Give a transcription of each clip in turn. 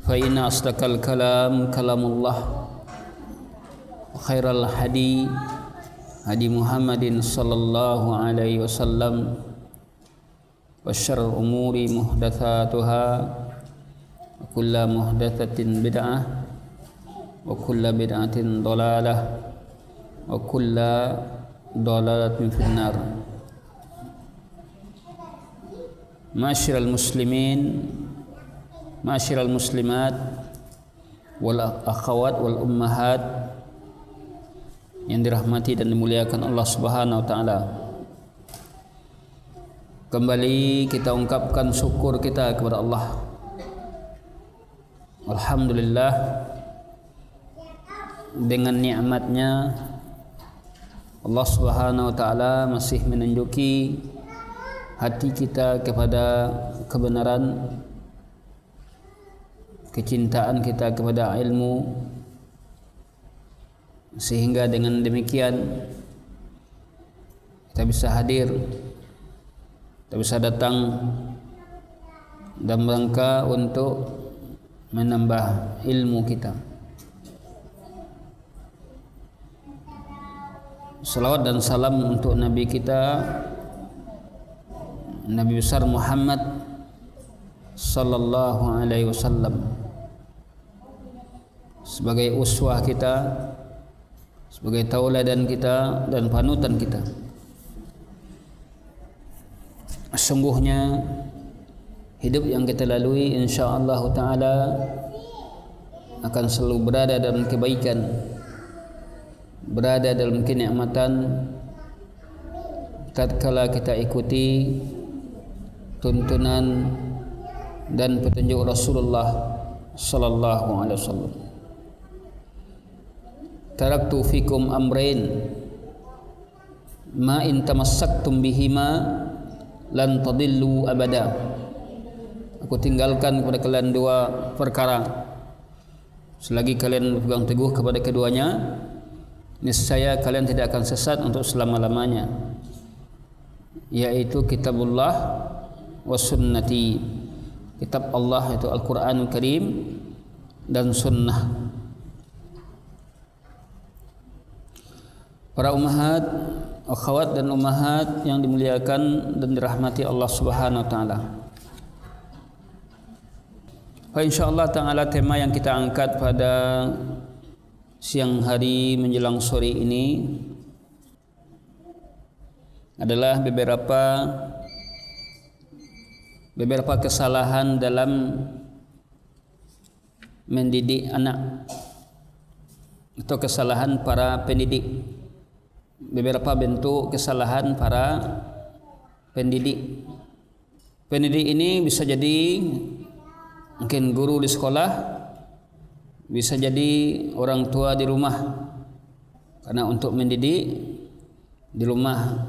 فإن أصدق الكلام كلام الله وخير الهدي هدي محمد صلى الله عليه وسلم وشر الأمور محدثاتها وكل محدثة بدعة وكل بدعة ضلالة وكل ضلالة في النار. Ma'asyiral muslimin, ma'asyiral muslimat, wal akhawat wal ummahat yang dirahmati dan dimuliakan Allah Subhanahu wa taala. Kembali kita ungkapkan syukur kita kepada Allah. Alhamdulillah, dengan nikmatnya Allah Subhanahu wa taala masih menunjuki hati kita kepada kebenaran, kecintaan kita kepada ilmu, sehingga dengan demikian kita bisa hadir, kita bisa datang dalam rangka untuk menambah ilmu kita. Salawat dan salam untuk Nabi kita, Nabi besar Muhammad sallallahu alaihi wasallam, sebagai uswah kita, sebagai tauladan kita dan panutan kita. Sungguhnya hidup yang kita lalui insyaallah taala akan selalu berada dalam kebaikan, berada dalam kenikmatan tatkala kita ikuti tuntunan dan petunjuk Rasulullah sallallahu alaihi wasallam. Taraktu fikum amrain ma in tamassaktum bihima lan tadillu abada. Aku tinggalkan kepada kalian dua perkara, selagi kalian berpegang teguh kepada keduanya, niscaya kalian tidak akan sesat untuk selama-lamanya, yaitu kitabullah wa sunnati, kitab Allah itu Al-Quranul Karim dan sunnah. Para ummahat, akhwat dan ummahat yang dimuliakan dan dirahmati Allah Subhanahu wa taala. Insyaallah taala tema yang kita angkat pada siang hari menjelang sore ini adalah beberapa kesalahan dalam mendidik anak atau kesalahan para pendidik, beberapa bentuk kesalahan para pendidik. Pendidik ini bisa jadi mungkin guru di sekolah, bisa jadi orang tua di rumah, karena untuk mendidik di rumah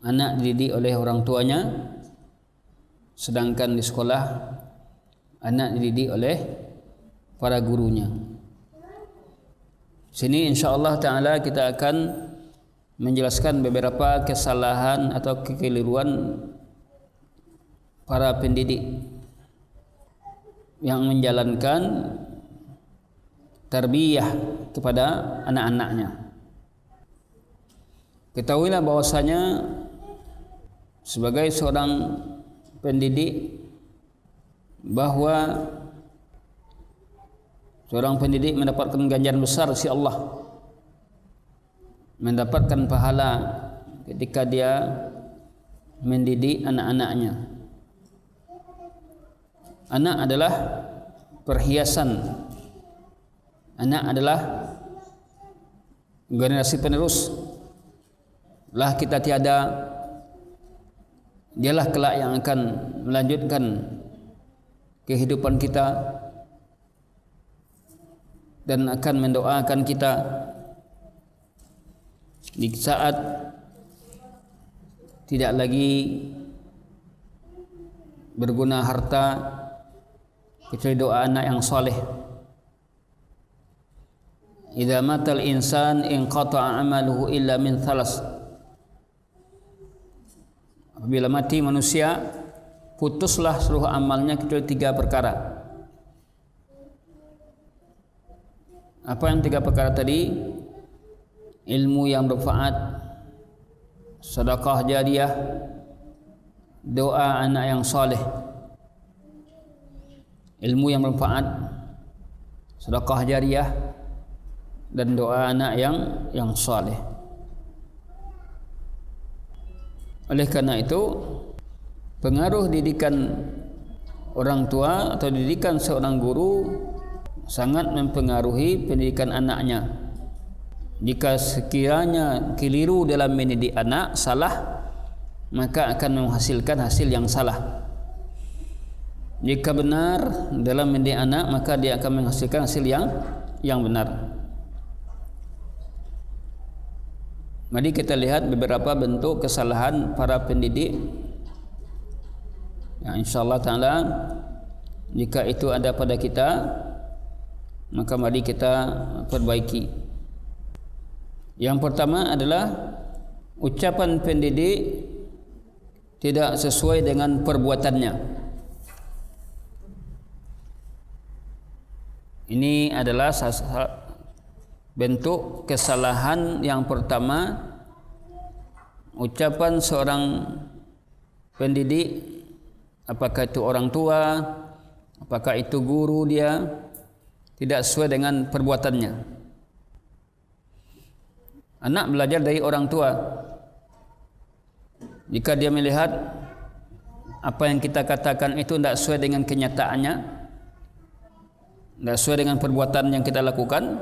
anak dididik oleh orang tuanya, sedangkan di sekolah anak dididik oleh para gurunya. Sini insyaallah taala kita akan menjelaskan beberapa kesalahan atau kekeliruan para pendidik yang menjalankan tarbiyah kepada anak-anaknya. Ketahuilah bahwasanya sebagai seorang pendidik, bahwa seorang pendidik mendapatkan ganjaran besar si Allah, mendapatkan pahala ketika dia mendidik anak-anaknya. Anak adalah perhiasan, anak adalah generasi penerus. Lah kita tiada, dialah kelak yang akan melanjutkan kehidupan kita dan akan mendoakan kita di saat tidak lagi berguna harta kecuali doa anak yang soleh. Idza matal insan inqata'a amaluhu illa min thalas. Apabila mati manusia, putuslah seluruh amalnya kecuali 3 perkara. Apa yang 3 perkara tadi? Ilmu yang bermanfaat, sedekah jariah, doa anak yang soleh. Ilmu yang bermanfaat, sedekah jariah, dan doa anak yang soleh. Oleh karena itu, pengaruh didikan orang tua atau didikan seorang guru sangat mempengaruhi pendidikan anaknya. Jika sekiranya keliru dalam mendidik anak, salah, maka akan menghasilkan hasil yang salah. Jika benar dalam mendidik anak, maka dia akan menghasilkan hasil yang benar. Mari kita lihat beberapa bentuk kesalahan para pendidik yang insyaallah ta'ala jika itu ada pada kita, maka mari kita perbaiki. Yang pertama adalah ucapan pendidik tidak sesuai dengan perbuatannya. Ini adalah bentuk kesalahan yang pertama. Ucapan seorang pendidik, apakah itu orang tua, apakah itu guru dia, tidak sesuai dengan perbuatannya. Anak belajar dari orang tua. Jika dia melihat apa yang kita katakan itu tidak sesuai dengan kenyataannya, tidak sesuai dengan perbuatan yang kita lakukan,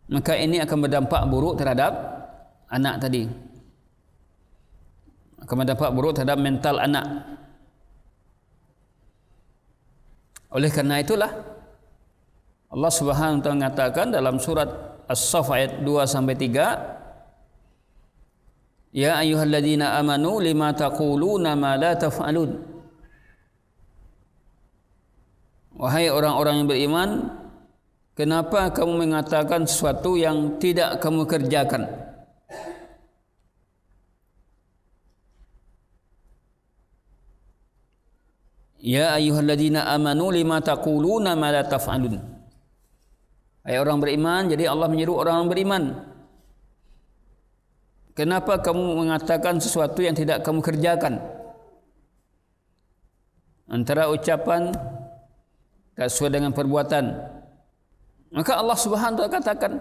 maka ini akan berdampak buruk terhadap anak tadi. Akan berdampak buruk terhadap mental anak. Oleh karena itulah Allah Subhanahu wa taala mengatakan dalam surat As-Saff ayat 2-3, Ya ayyuhalladzina amanu lima taquluna ma la taf'alun. Wahai orang-orang yang beriman, kenapa kamu mengatakan sesuatu yang tidak kamu kerjakan? Ya ayyuhalladzina amanu lima taquluna ma la taf'alun. Hai orang beriman, jadi Allah menyeru orang beriman. Kenapa kamu mengatakan sesuatu yang tidak kamu kerjakan? Antara ucapan tak sesuai dengan perbuatan. Maka Allah Subhanahu wa taala katakan,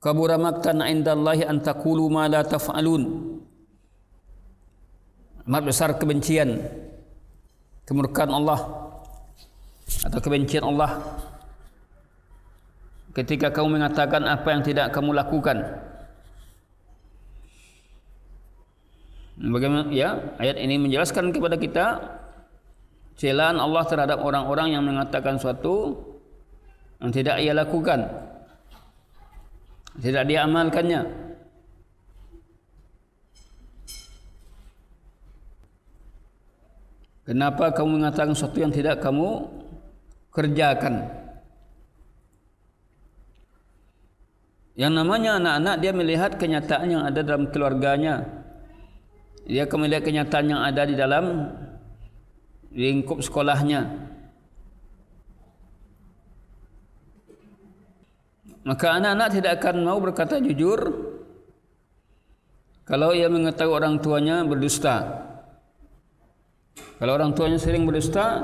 kabura maqtan 'indallahi an taqulu ma la taf'alun. Amat besar kebencian, kemurkaan Allah atau kebencian Allah ketika kamu mengatakan apa yang tidak kamu lakukan. Bagaimana ya? Ayat ini menjelaskan kepada kita celaan Allah terhadap orang-orang yang mengatakan sesuatu yang tidak ia lakukan, tidak dia amalkannya. Kenapa kamu mengatakan sesuatu yang tidak kamu kerjakan? Yang namanya anak-anak, dia melihat kenyataan yang ada dalam keluarganya. Dia akan melihat kenyataan yang ada di dalam lingkup sekolahnya. Maka anak-anak tidak akan mau berkata jujur kalau ia mengetahui orang tuanya berdusta. Kalau orang tuanya sering berdusta,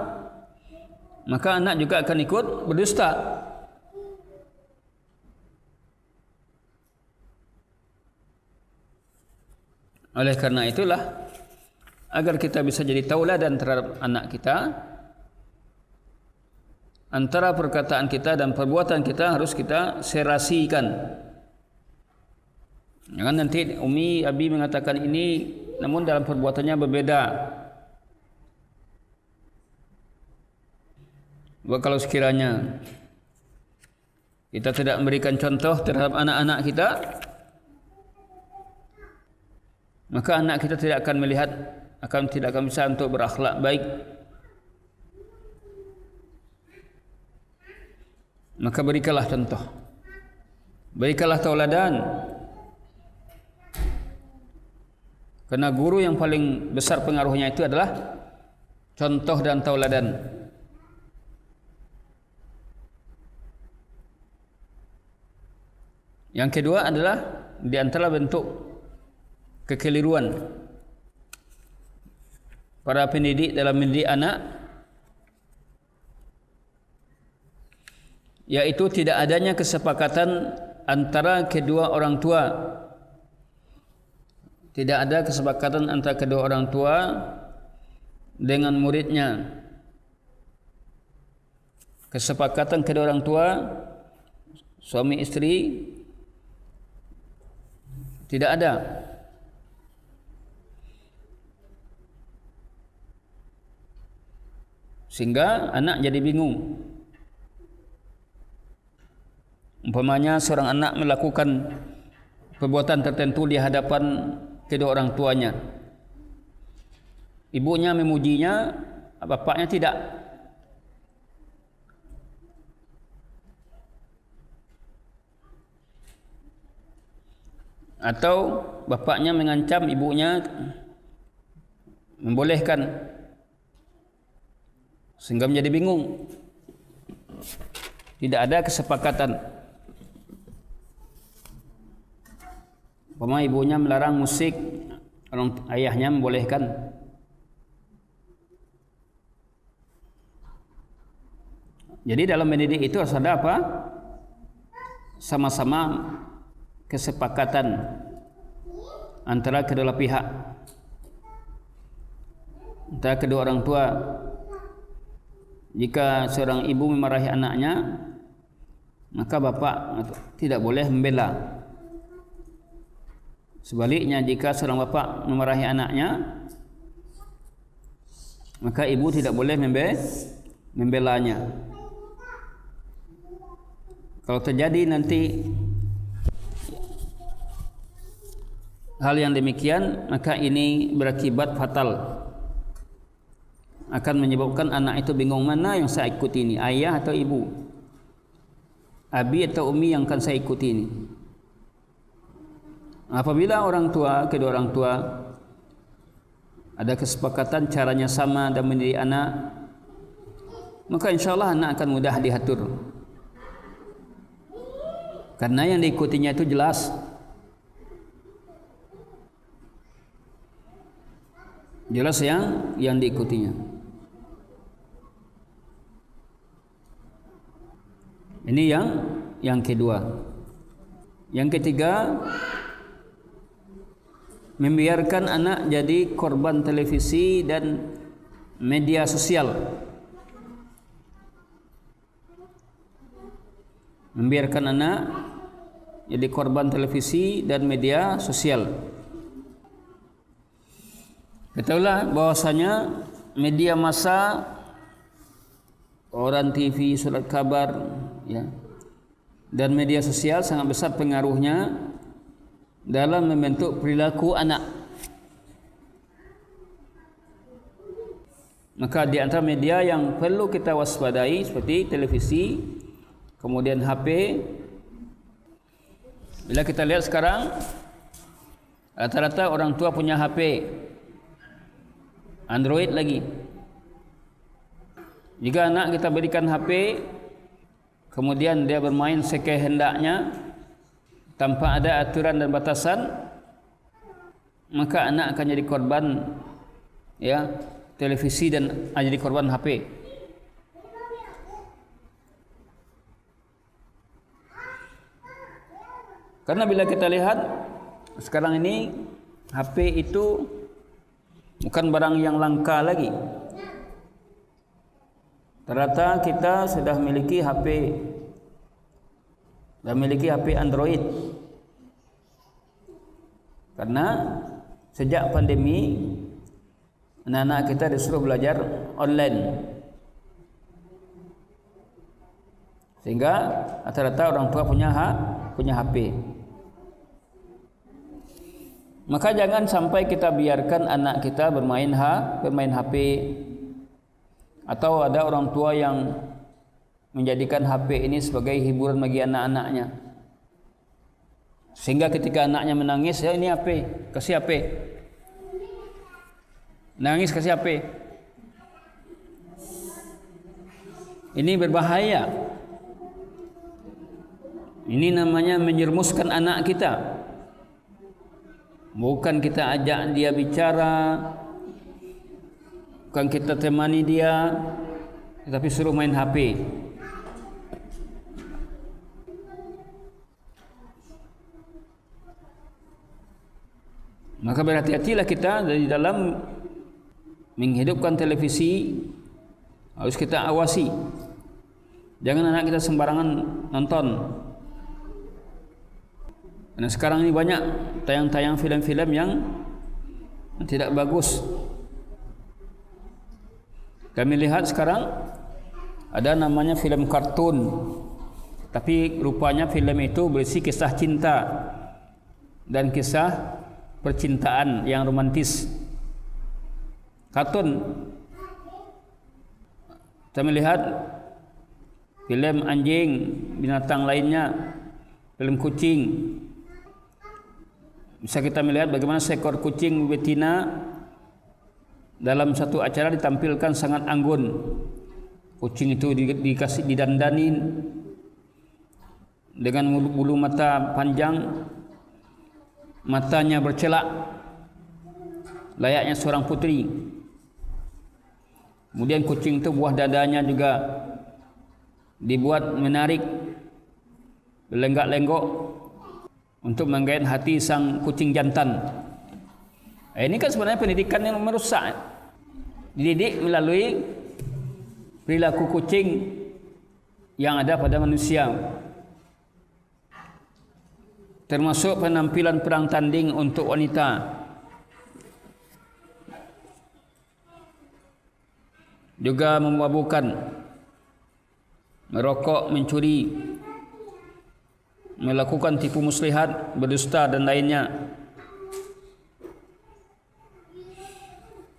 maka anak juga akan ikut berdusta. Oleh karena itulah, agar kita bisa jadi tauladan terhadap anak kita, antara perkataan kita dan perbuatan kita harus kita serasikan. Jangan nanti Umi, Abi mengatakan ini, namun dalam perbuatannya berbeda. Kalau sekiranya kita tidak memberikan contoh terhadap anak-anak kita, maka anak kita tidak akan melihat, tidak akan bisa untuk berakhlak baik. Maka berikanlah contoh, berikanlah tauladan. Karena guru yang paling besar pengaruhnya itu adalah contoh dan tauladan. Yang kedua adalah di antara bentuk kekeliruan para pendidik dalam mendidik anak, yaitu tidak adanya kesepakatan antara kedua orang tua. Tidak ada kesepakatan antara kedua orang tua dengan muridnya. Kesepakatan kedua orang tua, suami istri, tidak ada. Sehingga anak jadi bingung. Umpamanya seorang anak melakukan perbuatan tertentu di hadapan kedua orang tuanya. Ibunya memujinya, bapaknya tidak. Atau bapaknya mengancam, ibunya membolehkan, sehingga menjadi bingung. Tidak ada kesepakatan. Umpama ibunya melarang musik, ayahnya membolehkan. Jadi dalam mendidik itu harus ada apa? Sama-sama kesepakatan antara kedua pihak, antara kedua orang tua. Jika seorang ibu memarahi anaknya, maka bapak tidak boleh membela. Sebaliknya, jika seorang bapak memarahi anaknya, maka ibu tidak boleh membelanya. Kalau terjadi nanti hal yang demikian, maka ini berakibat fatal, akan menyebabkan anak itu bingung, mana yang saya ikuti ini, ayah atau ibu, abi atau umi yang akan saya ikuti ini. Apabila orang tua, kedua orang tua ada kesepakatan caranya sama dan mendidik anak, maka insyaAllah anak akan mudah diatur, karena yang diikutinya itu jelas. Jelas yang diikutinya. Ini yang kedua. Yang ketiga, membiarkan anak jadi korban televisi dan media sosial. Membiarkan anak jadi korban televisi dan media sosial. Ketahuilah bahwasanya media massa, koran, TV, surat kabar, ya, dan media sosial sangat besar pengaruhnya dalam membentuk perilaku anak. Maka di antara media yang perlu kita waspadai seperti televisi, kemudian HP. Bila kita lihat sekarang, rata-rata orang tua punya HP Android lagi. Jika anak kita berikan HP, kemudian dia bermain sekehendaknya tanpa ada aturan dan batasan, maka anak akan jadi korban, ya, televisi dan jadi korban HP. Karena bila kita lihat sekarang ini, HP itu bukan barang yang langka lagi. Ternyata kita sudah memiliki HP, dan memiliki HP Android. Karena sejak pandemi, anak-anak kita disuruh belajar online, sehingga rata-rata orang tua punya HP. Maka jangan sampai kita biarkan anak kita bermain HP, atau ada orang tua yang menjadikan HP ini sebagai hiburan bagi anak-anaknya, sehingga ketika anaknya menangis, ya ini HP, kasih HP, nangis kasih HP. Ini berbahaya. Ini namanya menyerumuskan anak kita. Bukan kita ajak dia bicara, bukan kita temani dia, tetapi suruh main HP. Maka berhati-hatilah kita dari dalam menghidupkan televisi. Harus kita awasi. Jangan anak kita sembarangan nonton. Karena sekarang ini banyak tayang-tayang film-film yang tidak bagus. Kami lihat sekarang ada namanya film kartun, tapi rupanya film itu berisi kisah cinta dan kisah percintaan yang romantis. Kartun. Kami lihat film anjing, binatang lainnya, film kucing. Bisa kita melihat bagaimana seekor kucing betina dalam satu acara ditampilkan sangat anggun. Kucing itu dikasih didandanin dengan bulu mata panjang, matanya bercelak layaknya seorang putri. Kemudian kucing itu buah dadanya juga dibuat menarik, berlenggak-lenggok untuk menggait hati sang kucing jantan. Ini kan sebenarnya pendidikan yang merusak. Dididik melalui perilaku kucing yang ada pada manusia, termasuk penampilan perang tanding untuk wanita, juga memabukkan, merokok, mencuri, melakukan tipu muslihat, berdusta dan lainnya.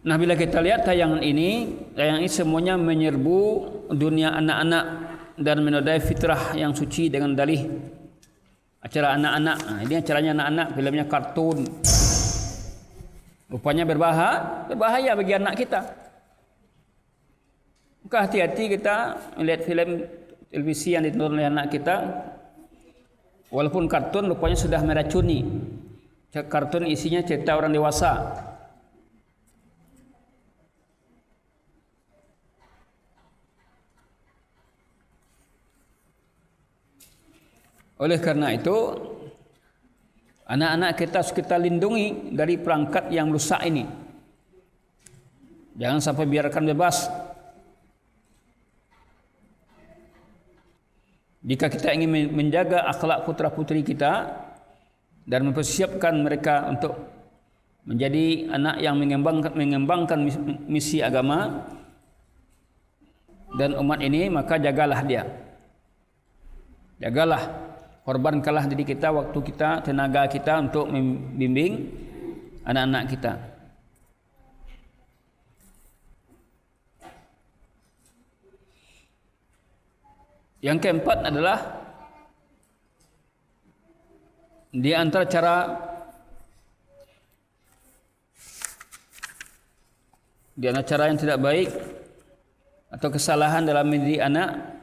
Nah, bila kita lihat tayangan ini semuanya menyerbu dunia anak-anak dan menodai fitrah yang suci dengan dalih acara anak-anak. Nah, ini acaranya anak-anak, filmnya kartun. Rupanya berbahaya bagi anak kita. Maka hati-hati kita melihat film televisi yang ditonton oleh anak kita. Walaupun kartun rupanya sudah meracuni. Kartun isinya cerita orang dewasa. Oleh karena itu, anak-anak kita harus kita lindungi dari perangkat yang rusak ini. Jangan sampai biarkan bebas. Jika kita ingin menjaga akhlak putra-putri kita dan mempersiapkan mereka untuk menjadi anak yang mengembangkan misi agama dan umat ini, maka jagalah dia. Jagalah, korbankanlah diri kita, waktu kita, tenaga kita untuk membimbing anak-anak kita. Yang keempat adalah di antara cara yang tidak baik atau kesalahan dalam mendidik anak,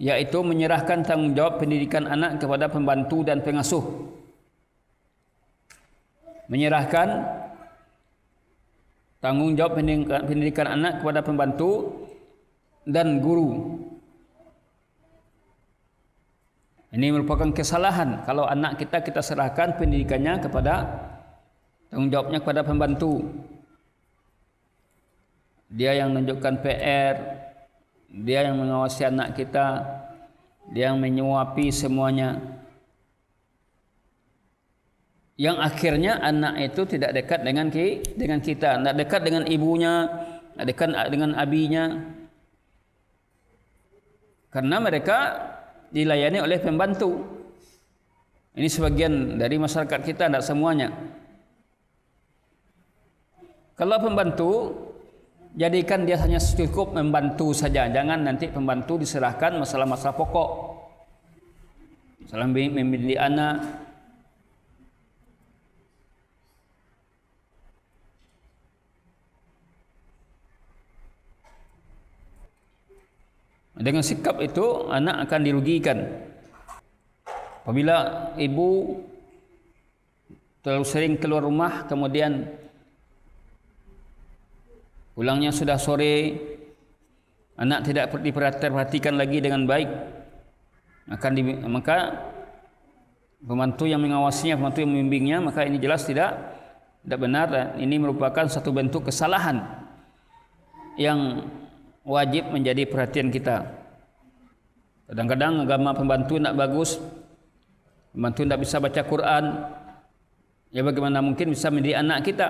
yaitu menyerahkan tanggung jawab pendidikan anak kepada pembantu dan pengasuh. Menyerahkan tanggung jawab pendidikan anak kepada pembantu dan guru. Ini merupakan kesalahan kalau anak kita serahkan pendidikannya kepada, tanggung jawabnya kepada pembantu. Dia yang menunjukkan PR, dia yang mengawasi anak kita, dia yang menyuapi semuanya. Yang akhirnya anak itu tidak dekat dengan kita, tidak dekat dengan ibunya, tidak dekat dengan abinya. Karena mereka dilayani oleh pembantu. Ini sebagian dari masyarakat kita, tidak semuanya. Kalau pembantu, jadikan dia hanya cukup membantu saja. Jangan nanti pembantu diserahkan masalah-masalah pokok, masalah mendidik anak. Dengan sikap itu anak akan dirugikan. Apabila ibu terlalu sering keluar rumah, kemudian pulangnya sudah sore, anak tidak diperhatikan lagi dengan baik, maka pembantu yang mengawasinya, pembantu yang membimbingnya, maka ini jelas tidak benar, dan ini merupakan satu bentuk kesalahan yang wajib menjadi perhatian kita. Kadang-kadang agama pembantu tidak bagus, pembantu tidak bisa baca Quran, ya bagaimana mungkin bisa mendidik anak kita?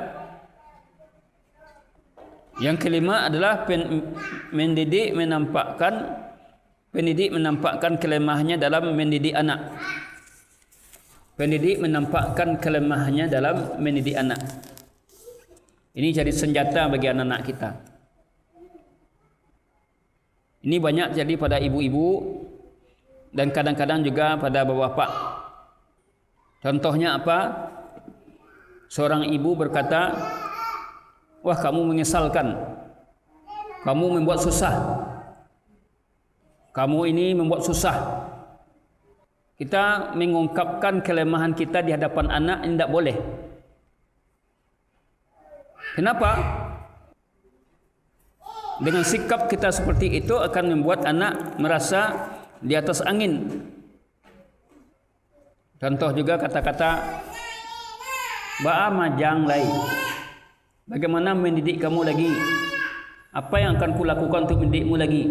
Yang kelima adalah pendidik menampakkan kelemahannya dalam mendidik anak. Pendidik menampakkan kelemahannya dalam mendidik anak. Ini jadi senjata bagi anak-anak kita. Ini banyak jadi pada ibu-ibu dan kadang-kadang juga pada bapak-bapak. Contohnya apa? Seorang ibu berkata, "Wah, kamu mengesalkan. Kamu membuat susah. Kamu ini membuat susah." Kita mengungkapkan kelemahan kita di hadapan anak ini tidak boleh. Kenapa? Dengan sikap kita seperti itu akan membuat anak merasa di atas angin. Contoh juga kata-kata "Ba'a majang lai." Bagaimana mendidik kamu lagi? Apa yang akan kulakukan untuk mendidikmu lagi?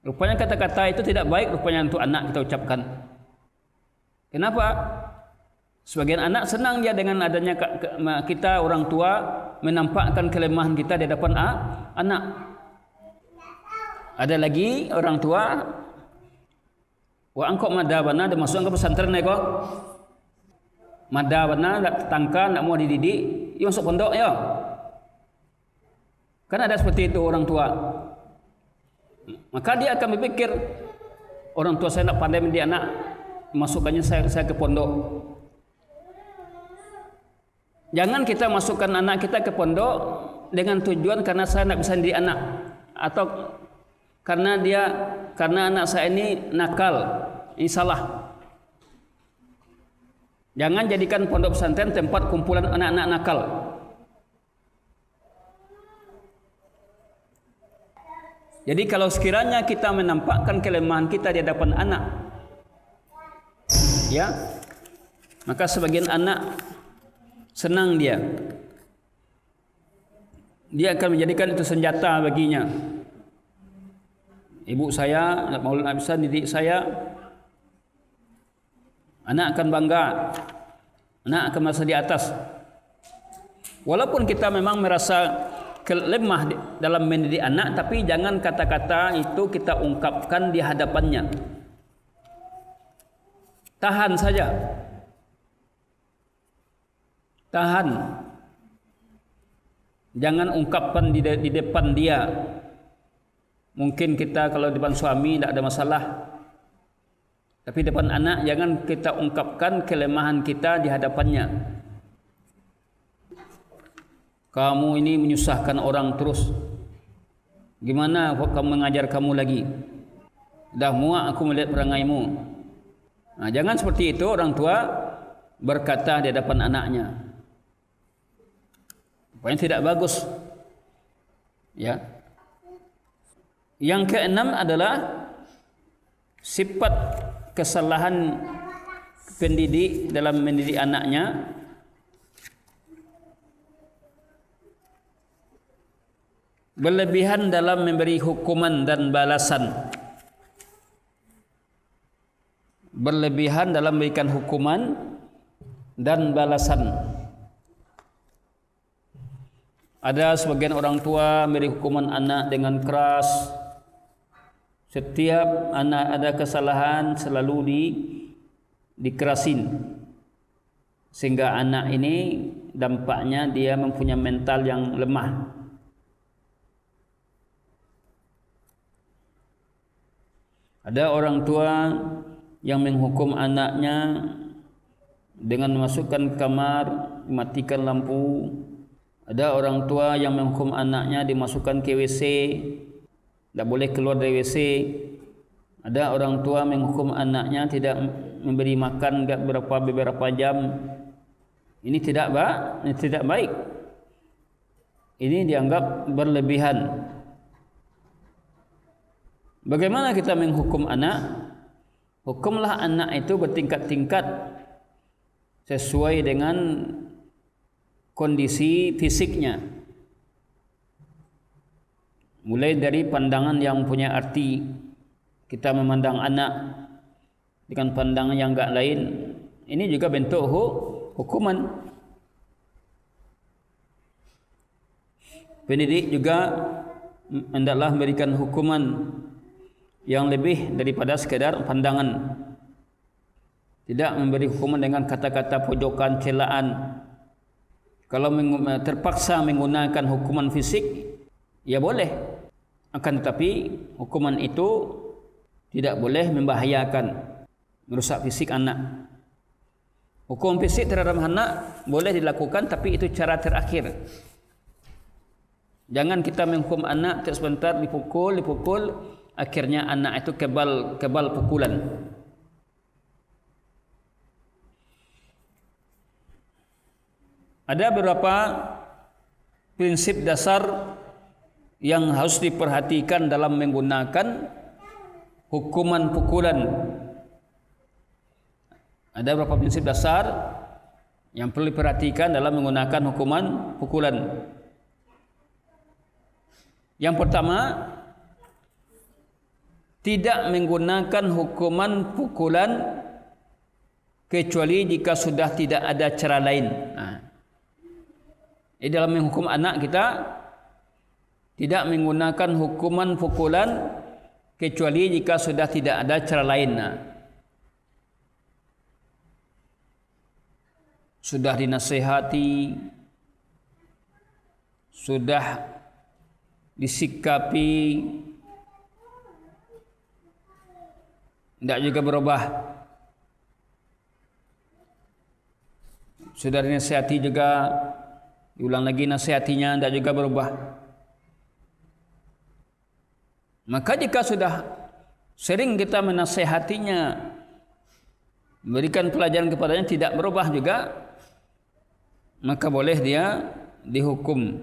Rupanya kata-kata itu tidak baik rupanya untuk anak kita ucapkan. Kenapa? Sebagian anak senang dia dengan adanya kita orang tua menampakkan kelemahan kita di hadapan anak. Ada lagi orang tua, "Wa angkok madabana dia masuk ke pesantren ni kok. Madabana nak tangka nak mau dididik, dia masuk pondok ya." Kan ada seperti itu orang tua. Maka dia akan berpikir, orang tua saya nak pandai mendidik anak, masukkannya saya ke pondok. Jangan kita masukkan anak kita ke pondok dengan tujuan karena saya nak bisa mendidik anak, atau karena anak saya ini nakal, ini salah. Jangan jadikan pondok pesantren tempat kumpulan anak-anak nakal. Jadi kalau sekiranya kita menampakkan kelemahan kita di hadapan anak, ya, maka sebagian anak senang dia akan menjadikan itu senjata baginya. Ibu saya nak bisa didik saya, anak akan bangga, anak akan merasa di atas. Walaupun kita memang merasa lemah dalam mendidik anak, tapi jangan kata-kata itu kita ungkapkan di hadapannya. Tahan saja. Tahan. Jangan ungkapkan di depan dia. Mungkin kita kalau depan suami tidak ada masalah, tapi depan anak jangan kita ungkapkan kelemahan kita di hadapannya. Kamu ini menyusahkan orang terus. Gimana kamu mengajar kamu lagi? Dah muak aku melihat perangaimu. Nah, jangan seperti itu orang tua berkata di hadapan anaknya. Pokoknya tidak bagus. Ya. Yang keenam adalah sifat kesalahan pendidik dalam mendidik anaknya. Berlebihan dalam memberi hukuman dan balasan. Berlebihan dalam memberikan hukuman dan balasan. Ada sebagian orang tua memberi hukuman anak dengan keras. Setiap anak ada kesalahan selalu dikerasin. Sehingga anak ini dampaknya dia mempunyai mental yang lemah. Ada orang tua yang menghukum anaknya dengan memasukkan kamar, mematikan lampu. Ada orang tua yang menghukum anaknya dimasukkan ke WC tidak boleh keluar dari WC. Ada orang tua menghukum anaknya tidak memberi makan beberapa jam. Ini tidak baik. Ini dianggap berlebihan. Bagaimana kita menghukum anak? Hukumlah anak itu bertingkat-tingkat sesuai dengan kondisi fisiknya. Mulai dari pandangan yang punya arti, kita memandang anak dengan pandangan yang enggak lain. Ini juga bentuk hukuman. Pendidik juga hendaklah memberikan hukuman yang lebih daripada sekadar pandangan. Tidak memberi hukuman dengan kata-kata pojokan, celaan. Kalau terpaksa menggunakan hukuman fisik, ya boleh. Akan tetapi hukuman itu tidak boleh membahayakan, merusak fisik anak. Hukuman fisik terhadap anak boleh dilakukan, tapi itu cara terakhir. Jangan kita menghukum anak sebentar dipukul, akhirnya anak itu kebal pukulan. Ada beberapa prinsip dasar yang harus diperhatikan dalam menggunakan hukuman pukulan. Ada beberapa prinsip dasar yang perlu diperhatikan dalam menggunakan hukuman pukulan. Yang pertama, tidak menggunakan hukuman pukulan kecuali jika sudah tidak ada cara lain. Dalam menghukum anak kita tidak menggunakan hukuman pukulan kecuali jika sudah tidak ada cara lain. Sudah dinasihati, sudah disikapi, tidak juga berubah. Sudah dinasihati juga, diulang lagi nasihatinya, tidak juga berubah. Maka jika sudah sering kita menasihatinya, memberikan pelajaran kepadanya tidak berubah juga, maka boleh dia dihukum.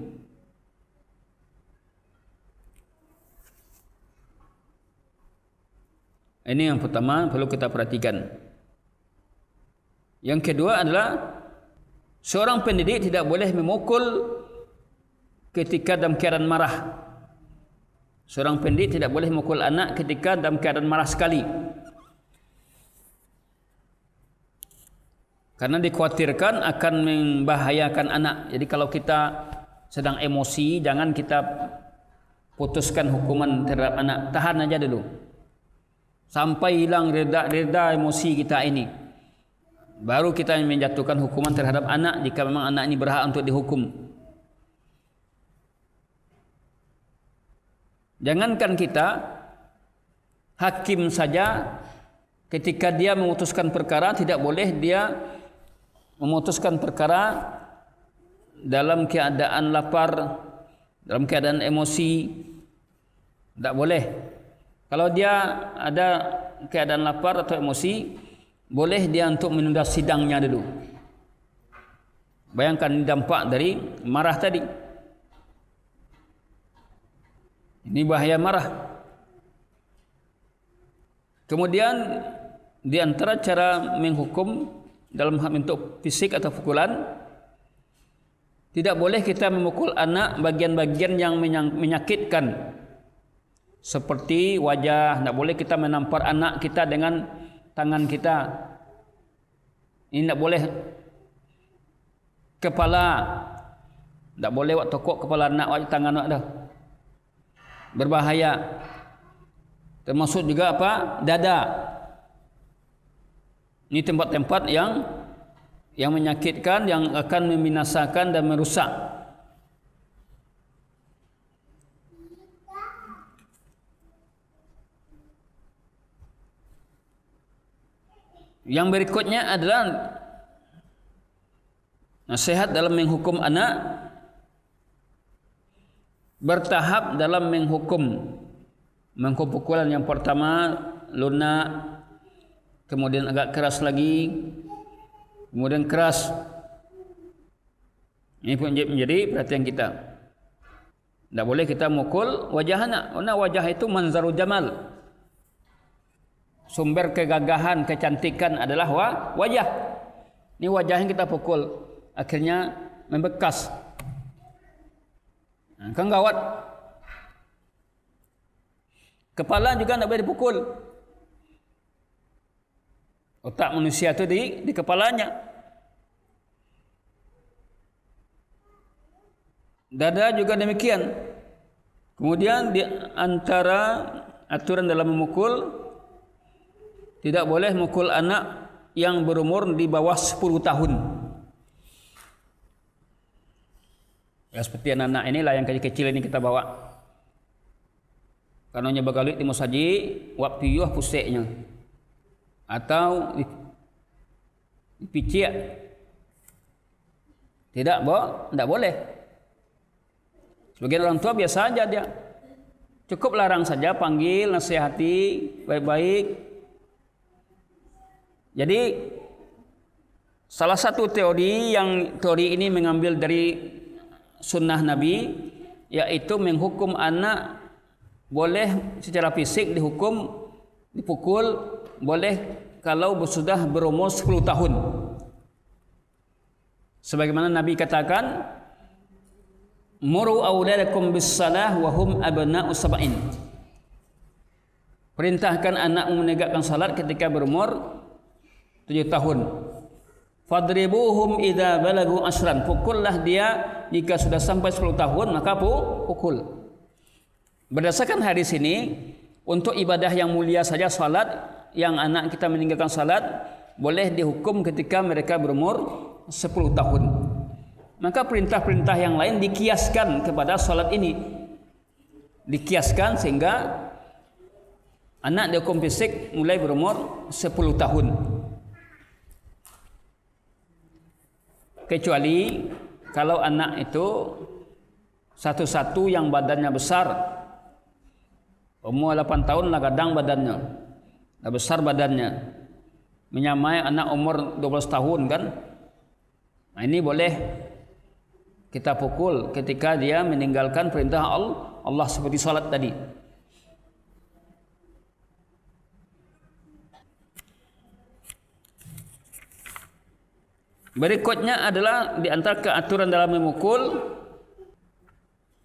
Ini yang pertama perlu kita perhatikan. Yang kedua adalah seorang pendidik tidak boleh memukul ketika dalam keadaan marah. Seorang pendidik tidak boleh memukul anak ketika dalam keadaan marah sekali. Karena dikhawatirkan akan membahayakan anak. Jadi kalau kita sedang emosi, jangan kita putuskan hukuman terhadap anak. Tahan aja dulu sampai hilang reda emosi kita ini, baru kita menjatuhkan hukuman terhadap anak jika memang anak ini berhak untuk dihukum. Jangankan kita, hakim saja ketika dia memutuskan perkara tidak boleh dia memutuskan perkara dalam keadaan lapar, dalam keadaan emosi. Tidak boleh. Kalau dia ada keadaan lapar atau emosi, boleh dia untuk menunda sidangnya dulu. Bayangkan dampak dari marah tadi. Ini bahaya marah. Kemudian di antara cara menghukum dalam bentuk fisik atau pukulan, tidak boleh kita memukul anak bagian-bagian yang menyakitkan. Seperti wajah, tidak boleh kita menampar anak kita dengan tangan kita. Ini tidak boleh. Kepala, tidak boleh wak tokok kepala anak, wak tangan wak dah. Berbahaya. Termasuk juga apa? Dada. Ini tempat-tempat yang menyakitkan, yang akan membinasakan dan merusak. Yang berikutnya adalah nasihat dalam menghukum anak, bertahap dalam menghukum. Pukulan yang pertama lunak, kemudian agak keras lagi, kemudian keras. Ini pun menjadi perhatian kita. Tidak boleh kita mukul wajah anak. Karena wajah itu manzarul jamal. Sumber kegagahan, kecantikan adalah wajah. Ini wajah yang kita pukul, akhirnya membekas. Kan gawat. Kepala juga tidak boleh dipukul. Otak manusia itu di kepalanya. Dada juga demikian. Kemudian di antara aturan dalam memukul, tidak boleh memukul anak yang berumur di bawah 10 tahun. Ya, seperti anak-anak inilah yang kecil-kecil ini kita bawa. Karena bagalut di musaji, wak piyuh puseknya. Atau dipicik. Tidak boleh. Sebagian orang tua biasa saja dia. Cukup larang saja, panggil, nasihati baik-baik. Jadi salah satu teori ini mengambil dari sunnah Nabi, yaitu menghukum anak boleh secara fisik dihukum, dipukul, boleh kalau sudah berumur 10 tahun. Sebagaimana Nabi katakan, muru auladakum bis-salah wa hum abna'u sab'in. Perintahkan anakmu menegakkan salat ketika berumur 7 tahun. Fadribuhum idza balagu asran. Pukullah dia jika sudah sampai 10 tahun, maka pukul. Berdasarkan hadis ini, untuk ibadah yang mulia saja salat, yang anak kita meninggalkan salat boleh dihukum ketika mereka berumur 10 tahun. Maka perintah-perintah yang lain dikiaskan kepada salat ini. Dikiaskan sehingga anak dihukum fisik mulai berumur 10 tahun. Kecuali kalau anak itu satu-satu yang badannya besar, umur 8 tahun lah kadang badannya, dah besar badannya, menyamai anak umur 12 tahun kan. Nah, ini boleh kita pukul ketika dia meninggalkan perintah Allah seperti salat tadi. Berikutnya adalah di antara keaturan dalam memukul,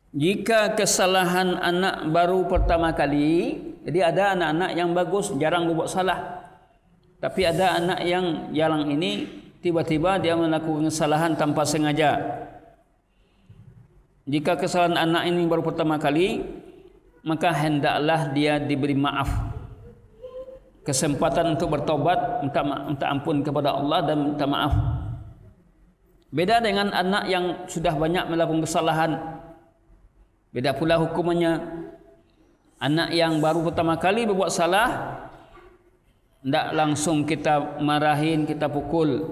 jika kesalahan anak baru pertama kali, jadi ada anak-anak yang bagus jarang berbuat salah, tapi ada anak yang jarang ini tiba-tiba dia melakukan kesalahan tanpa sengaja. Jika kesalahan anak ini baru pertama kali, maka hendaklah dia diberi maaf, kesempatan untuk bertobat, minta ampun kepada Allah dan minta maaf. Beda dengan anak yang sudah banyak melakukan kesalahan, beda pula hukumannya. Anak yang baru pertama kali berbuat salah, tidak langsung kita marahin, kita pukul,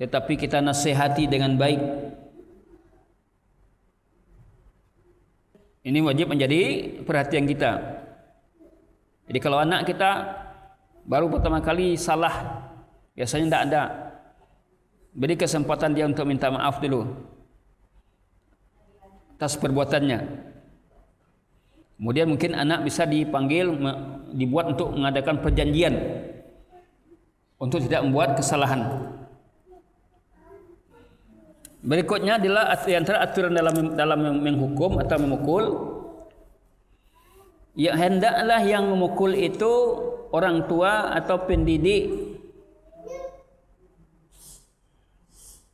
tetapi kita nasihati dengan baik. Ini wajib menjadi perhatian kita. Jadi kalau anak kita baru pertama kali salah, biasanya tidak ada, beri kesempatan dia untuk minta maaf dulu atas perbuatannya. Kemudian mungkin anak bisa dipanggil, dibuat untuk mengadakan perjanjian untuk tidak membuat kesalahan. Berikutnya adalah antara aturan dalam menghukum atau memukul, ya hendaklah yang memukul itu orang tua atau pendidik.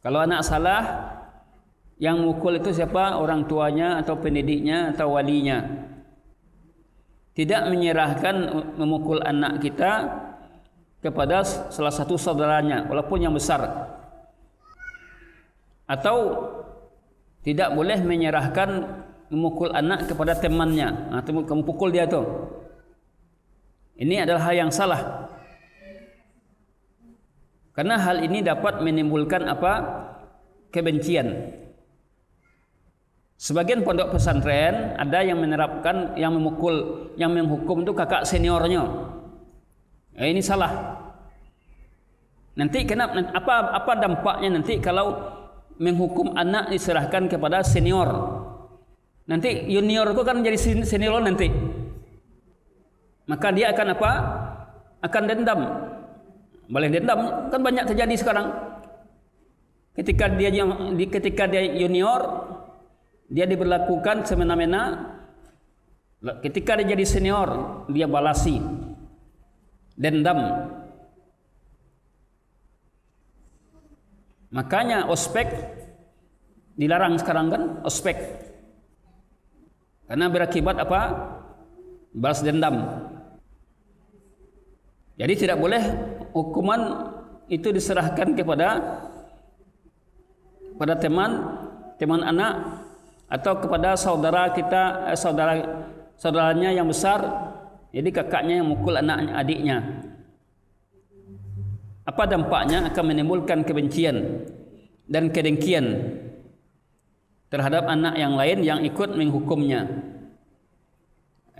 Kalau anak salah, yang memukul itu siapa? Orang tuanya atau pendidiknya atau walinya. Tidak menyerahkan memukul anak kita kepada salah satu saudaranya walaupun yang besar. Atau tidak boleh menyerahkan memukul anak kepada temannya. Kamu pukul dia tu. Ini adalah hal yang salah. Karena hal ini dapat menimbulkan apa? Kebencian. Sebagian pondok pesantren ada yang menerapkan yang memukul, yang menghukum itu kakak seniornya. Ini salah. Nanti kenapa? Apa dampaknya nanti kalau menghukum anak diserahkan kepada senior? Nanti junior itu kan jadi senior nanti. Maka dia akan apa? Akan dendam. Boleh dendam kan banyak terjadi sekarang. Ketika dia junior, dia diberlakukan semena-mena. Ketika dia jadi senior, dia balasi, dendam. Makanya ospek dilarang sekarang kan, ospek. Karena berakibat apa? Balas dendam. Jadi tidak boleh hukuman itu diserahkan kepada teman anak atau kepada saudara kita, saudaranya yang besar. Jadi kakaknya yang mukul adiknya. Apa dampaknya? Akan menimbulkan kebencian dan kedengkian terhadap anak yang lain yang ikut menghukumnya.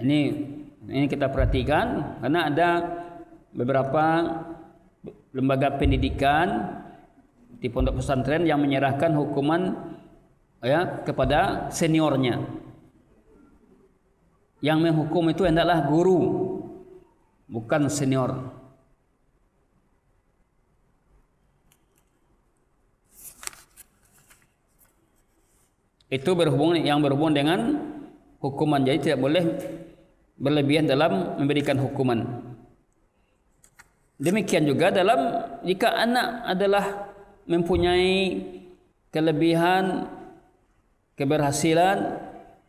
Ini kita perhatikan karena ada beberapa lembaga pendidikan di pondok pesantren yang menyerahkan hukuman kepada seniornya. Yang menghukum itu hendaklah guru, bukan senior. Itu berhubung dengan hukuman. Jadi tidak boleh berlebihan dalam memberikan hukuman. Demikian juga jika anak adalah mempunyai kelebihan, keberhasilan,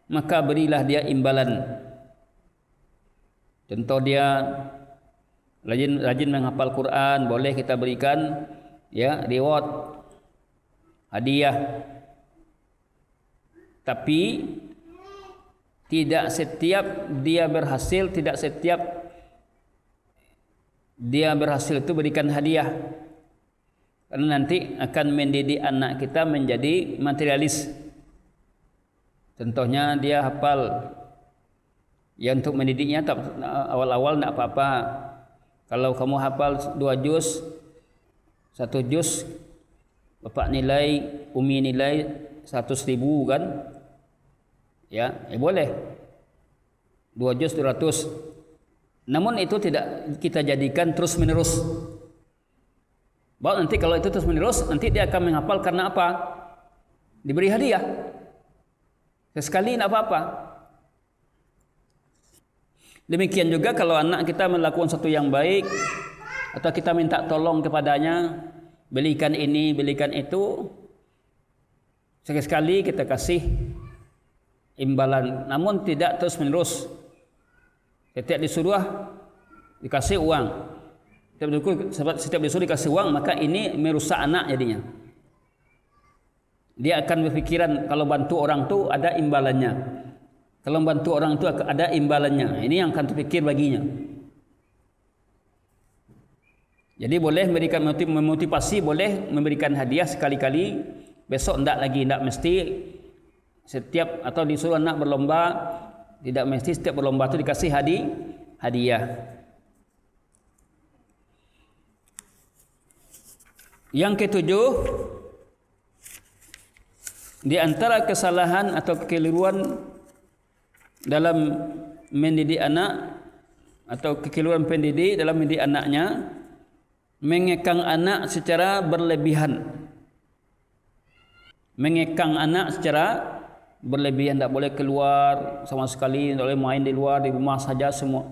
maka berilah dia imbalan. Contoh dia rajin menghafal Quran, boleh kita berikan reward, hadiah. Tapi tidak setiap dia berhasil itu berikan hadiah. Karena nanti akan mendidik anak kita menjadi materialis. Contohnya dia hafal, untuk mendidiknya awal-awal tidak apa-apa. Kalau kamu hafal 2 juz, 1 juz, Umi nilai 100.000 kan? Boleh 2 juz 200. Namun itu tidak kita jadikan terus menerus. Bahwa nanti kalau itu terus menerus, nanti dia akan menghafal karena apa? Diberi hadiah. Sesekali tidak apa-apa. Demikian juga kalau anak kita melakukan sesuatu yang baik, atau kita minta tolong kepadanya, belikan ini, belikan itu, sekali-sekali kita kasih imbalan, namun tidak terus menerus. Setiap disuruh dikasih uang, setiap disuruh dikasih uang, maka ini merusak anak jadinya. Dia akan berpikiran kalau bantu orang tu ada imbalannya, kalau bantu orang tu ada imbalannya. Ini yang akan terpikir baginya. Jadi boleh memberikan memotivasi, boleh memberikan hadiah sekali-kali. Besok tidak mesti setiap, atau disuruh anak berlomba, tidak mesti setiap berlomba itu dikasih hadiah. Yang ketujuh, di antara kesalahan atau kekeliruan dalam mendidik anak atau kekeliruan pendidik dalam mendidik anaknya, mengekang anak secara berlebihan. Mengekang anak secara berlebihan, tidak boleh keluar sama sekali, tidak boleh main di luar, di rumah saja semua,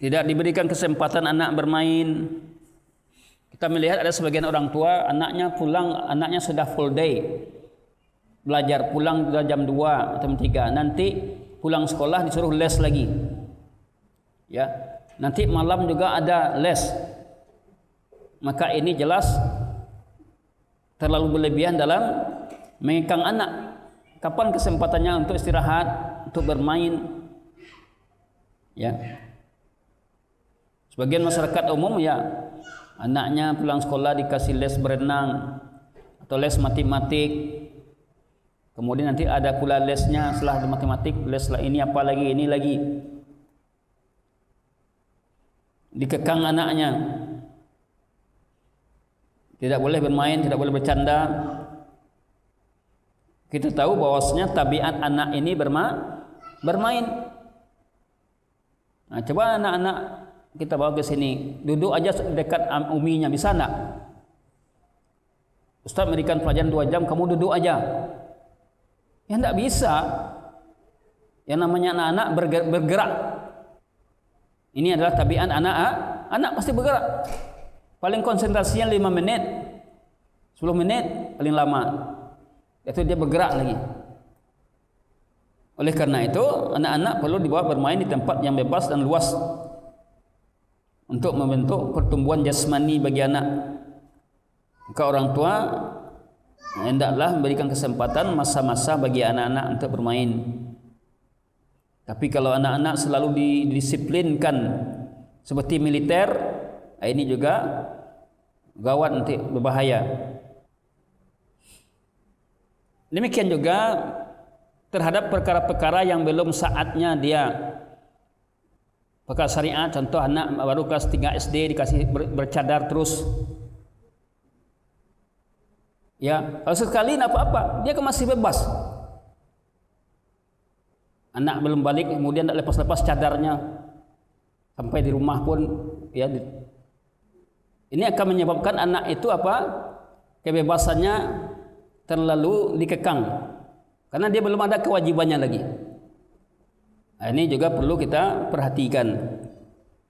Tidak diberikan kesempatan anak bermain. Kita melihat ada sebagian orang tua, anaknya sudah full day belajar, pulang sudah jam 2 atau jam 3, nanti pulang sekolah disuruh les lagi. Nanti malam juga ada les. Maka ini jelas terlalu berlebihan dalam mengekang anak. Kapan kesempatannya untuk istirahat, untuk bermain? Sebagian masyarakat umum anaknya pulang sekolah dikasih les berenang atau les matematik. Kemudian nanti ada pula lesnya setelah matematik, les lah ini apa lagi, ini lagi. Dikekang anaknya. Tidak boleh bermain, tidak boleh bercanda. Kita tahu bahwasanya tabiat anak ini bermain. Nah, coba anak-anak kita bawa ke sini, duduk aja dekat uminya, bisa enggak? Ustaz memberikan pelajaran 2 jam, kamu duduk aja. Ya enggak bisa. Yang namanya anak-anak bergerak. Ini adalah tabiat anak pasti bergerak. Paling konsentrasinya 5 menit, 10 menit paling lama. Itu dia bergerak lagi. Oleh karena itu, anak-anak perlu dibawa bermain di tempat yang bebas dan luas untuk membentuk pertumbuhan jasmani bagi anak. Maka orang tua hendaklah memberikan kesempatan masa-masa bagi anak-anak untuk bermain. Tapi kalau anak-anak selalu didisiplinkan seperti militer, ini juga gawat, nanti berbahaya. Demikian juga terhadap perkara-perkara yang belum saatnya dia, perkara syariat, contoh anak baru kelas 3 SD dikasih bercadar terus. Ya, kalau sekali tidak apa-apa, dia kan masih bebas. Anak belum balik, kemudian tidak lepas-lepas cadarnya sampai di rumah pun, ya. Ini akan menyebabkan anak itu apa? Kebebasannya terlalu dikekang, karena dia belum ada kewajibannya lagi. Nah, ini juga perlu kita perhatikan.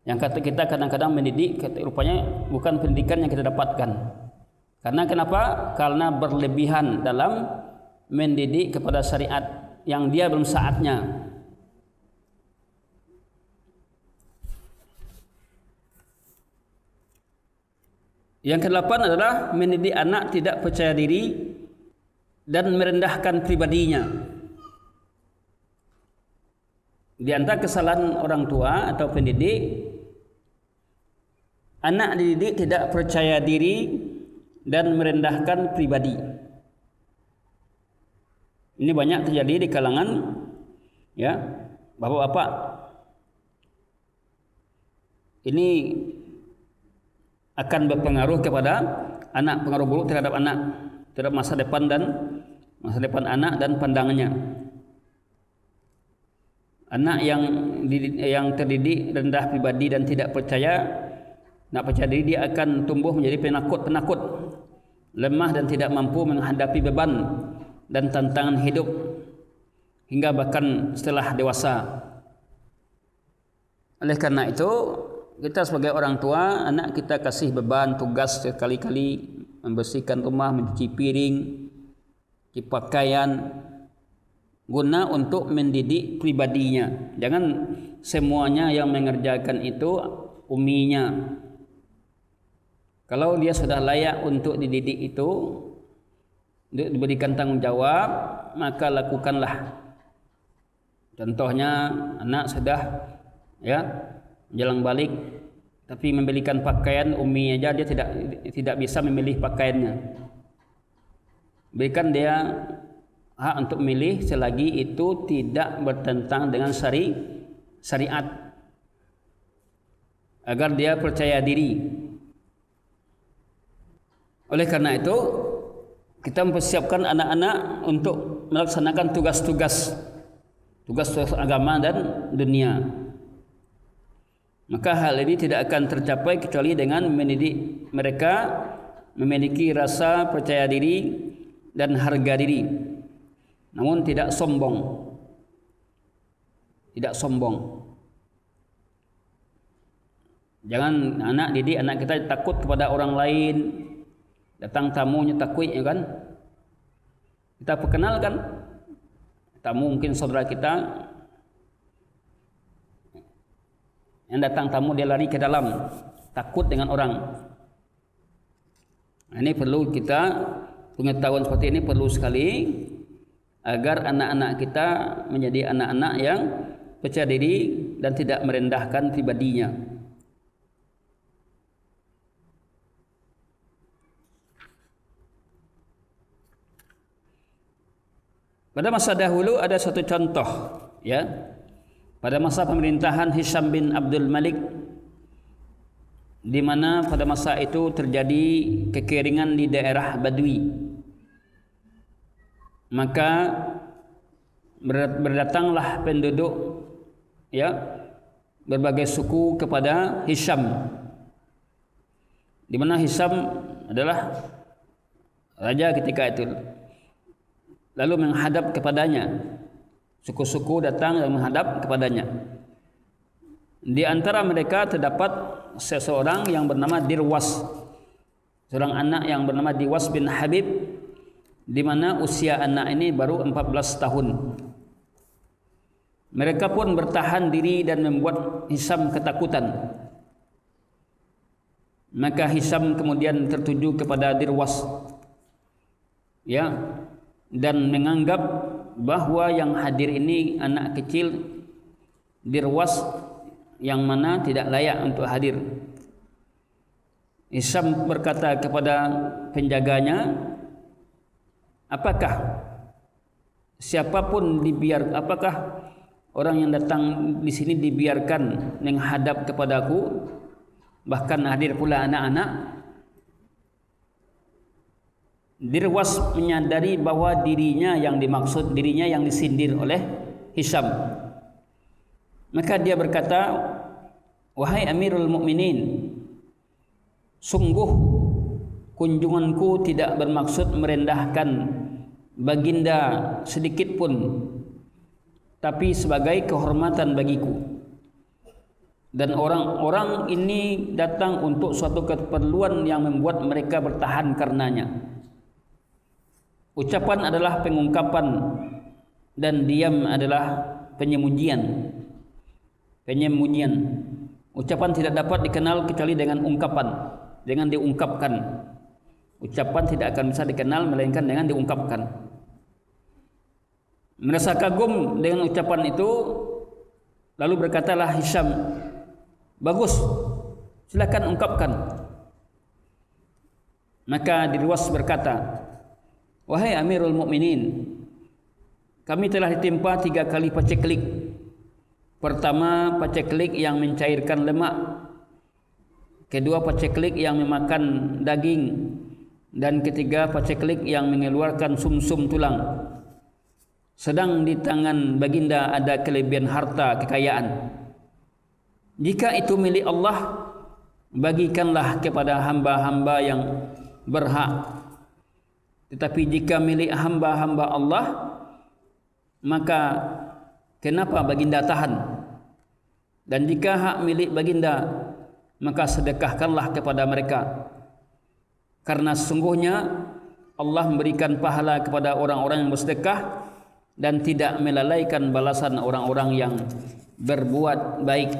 Yang kata kita kadang-kadang mendidik, rupanya bukan pendidikan yang kita dapatkan. Karena kenapa? Karena berlebihan dalam mendidik kepada syariat yang dia belum saatnya. Yang ke-8 adalah mendidik anak tidak percaya diri dan merendahkan pribadinya. Di antara kesalahan orang tua atau pendidik, anak dididik tidak percaya diri dan merendahkan pribadi. Ini banyak terjadi di kalangan, ya, bapak-bapak. Ini akan berpengaruh kepada anak, pengaruh buruk terhadap anak, terhadap masa depan anak dan pandangannya. Anak yang terdidik rendah pribadi dan tidak percaya diri, dia akan tumbuh menjadi penakut, lemah dan tidak mampu menghadapi beban dan tantangan hidup hingga bahkan setelah dewasa. Oleh karena itu, kita sebagai orang tua, anak kita kasih beban tugas sekali-kali membersihkan rumah, mencuci piring, cuci pakaian, guna untuk mendidik pribadinya. Jangan semuanya yang mengerjakan itu uminya. Kalau dia sudah layak untuk dididik itu, diberikan tanggung jawab, maka lakukanlah. Contohnya anak sudah, ya, jalan balik, tapi membelikan pakaian umi aja dia tidak bisa memilih pakaiannya. Berikan dia hak untuk memilih selagi itu tidak bertentangan dengan syariat, agar dia percaya diri. Oleh karena itu, kita mempersiapkan anak-anak untuk melaksanakan tugas-tugas agama dan dunia. Maka hal ini tidak akan tercapai kecuali dengan mendidik mereka memiliki rasa percaya diri dan harga diri, namun tidak sombong. Jangan didik anak kita takut kepada orang lain. Datang tamunya takut, ya kan? Kita perkenalkan tamu, mungkin saudara kita yang datang tamu, dia lari ke dalam, takut dengan orang. Nah, ini perlu kita, pengetahuan seperti ini perlu sekali agar anak-anak kita menjadi anak-anak yang percaya diri dan tidak merendahkan pribadinya. Pada masa dahulu ada satu contoh, ya. Pada masa pemerintahan Hisham bin Abdul Malik, di mana pada masa itu terjadi kekeringan di daerah Badui. Maka berdatanglah penduduk, ya, berbagai suku kepada Hisham, di mana Hisham adalah raja ketika itu. Lalu menghadap kepadanya. Suku-suku datang dan menghadap kepadanya. Di antara mereka terdapat seseorang yang bernama Dirwas, seorang anak yang bernama Dirwas bin Habib, di mana usia anak ini baru 14 tahun. Mereka pun bertahan diri dan membuat Hisham ketakutan. Maka Hisham kemudian tertuju kepada Dirwas, ya, dan menganggap bahwa yang hadir ini anak kecil Dirwas yang mana tidak layak untuk hadir. Hisham berkata kepada penjaganya, apakah orang yang datang di sini dibiarkan menghadap kepadaku, bahkan hadir pula anak-anak? Dirwas menyadari bahwa dirinya yang dimaksud, dirinya yang disindir oleh Hisham. Maka dia berkata, wahai Amirul Mukminin, sungguh kunjunganku tidak bermaksud merendahkan baginda sedikit pun, tapi sebagai kehormatan bagiku. Dan orang-orang ini datang untuk suatu keperluan yang membuat mereka bertahan karenanya. Ucapan adalah pengungkapan dan diam adalah penyembunyian. Ucapan tidak dapat dikenal kecuali dengan ungkapan, dengan diungkapkan. Ucapan tidak akan bisa dikenal melainkan dengan diungkapkan. Merasa kagum dengan ucapan itu, lalu berkatalah Hisham, bagus, silakan ungkapkan. Maka Dirwas berkata, wahai Amirul Mukminin, kami telah ditimpa 3 kali paceklik. Pertama, paceklik yang mencairkan lemak. Kedua, paceklik yang memakan daging. Dan ketiga, paceklik yang mengeluarkan sumsum tulang. Sedang di tangan baginda ada kelebihan harta kekayaan. Jika itu milik Allah, bagikanlah kepada hamba-hamba yang berhak. Tetapi jika milik hamba-hamba Allah, maka kenapa baginda tahan? Dan jika hak milik baginda, maka sedekahkanlah kepada mereka. Karena sesungguhnya Allah memberikan pahala kepada orang-orang yang bersedekah dan tidak melalaikan balasan orang-orang yang berbuat baik.